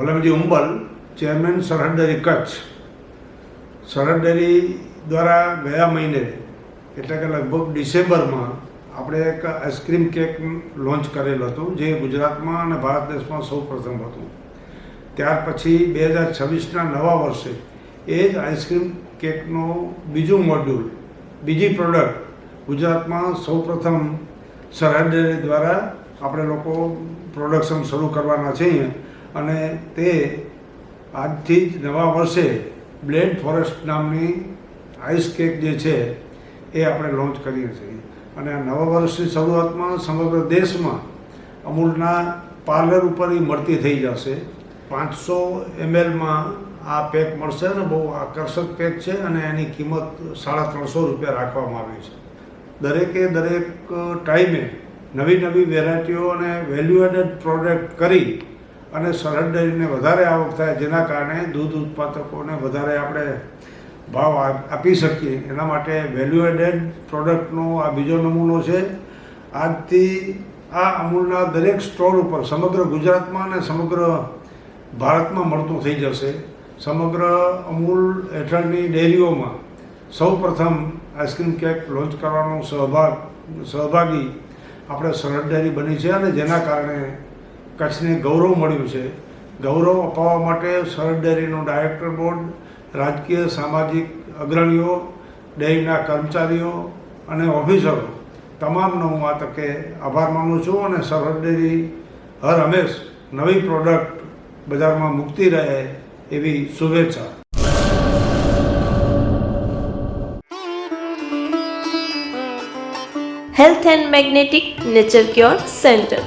Valamji Umbal, chairman સરહદ dairy Kutch. સરહદ dairy દ્વારા ગયા મહિને એટલે કે લગભગ ડિસેમ્બરમાં આપણે એક આઈસ્ક્રીમ કેક લોન્ચ કરેલું હતું, જે ગુજરાતમાં અને ભારત દેશમાં સૌ પ્રથમ હતું. ત્યાર પછી 2026ના નવા વર્ષે એ જ આઈસ્ક્રીમ કેકનો બીજું મોડ્યુલ, બીજી પ્રોડક્ટ ગુજરાતમાં સૌ પ્રથમ સરહદ ડેરી દ્વારા આપણે લોકો પ્રોડક્શન શરૂ કરવાના છીએ. અને તે આજથી જ નવા વર્ષે બ્લેન્ડ ફોરેસ્ટ નામની આઈસ કેક જે છે એ આપણે લોન્ચ કરીએ છીએ. અને આ નવા વર્ષની શરૂઆતમાં સમગ્ર દેશમાં અમૂલના પાર્લર ઉપર એ મળતી થઈ જશે. 500 mlમાં આ પેક મળશે અને બહુ આકર્ષક પેક છે અને એની કિંમત ₹350 રાખવામાં આવી છે. દરેકે દરેક ટાઈમે નવી નવી વેરાયટીઓ અને વેલ્યુ એડેડ પ્રોડક્ટ કરી અને સરહદ ડેરીને વધારે આવક થાય, જેના કારણે દૂધ ઉત્પાદકોને વધારે આપણે ભાવ આપી શકીએ. એના માટે વેલ્યુ એડેડ પ્રોડક્ટનો આ બીજો નમૂનો છે. આજથી આ અમૂલના દરેક સ્ટોર ઉપર સમગ્ર ગુજરાતમાં અને સમગ્ર ભારતમાં મળતું થઈ જશે. સમગ્ર અમૂલ હેઠળની ડેરીઓમાં સૌ પ્રથમ આઈસ્ક્રીમ કેક લોન્ચ કરવાનો સહભાગી આપણે સરહદ ડેરી બની છે અને જેના કારણે કચ્છને ગૌરવ મળ્યું છે. ગૌરવ અપાવવા માટે સરહદ ડેરીનું ડાયરેક્ટર બોર્ડ, રાજકીય સામાજિક અગ્રણીઓ, ડેરીના કર્મચારીઓ અને ઓફિસરો તમામનો હું આ તકે આભાર માનું છું. અને સરહદ ડેરી હર હંમેશ નવી પ્રોડક્ટ બજારમાં મૂકતી રહે એવી શુભેચ્છા. Health and magnetic nature cure centre.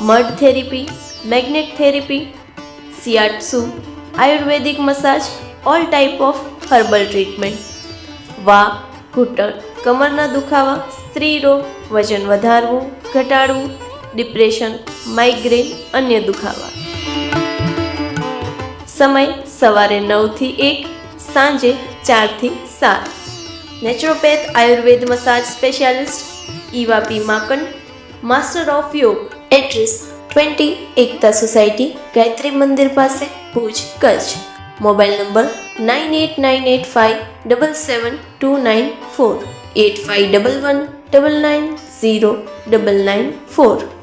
Mud therapy, magnet therapy, shiatsu, Ayurvedic massage, all type of herbal treatment. વા, ઘૂંટણ, કમરના દુખાવા, સ્ત્રી રોગ, વજન વધારવું, ઘટાડવું, ડિપ્રેશન, માઇગ્રેન, અન્ય દુખાવા. સમય સવારે 9 થી 1, સાંજે 4 થી 7. Naturopath Ayurveda massage specialist Eva P માકન, master of યોગ. એડ્રેસ 20 એકતા સોસાયટી, ગાયત્રી મંદિર પાસે, ભુજ, કચ્છ. Mobile number 9898577294, 8511990994.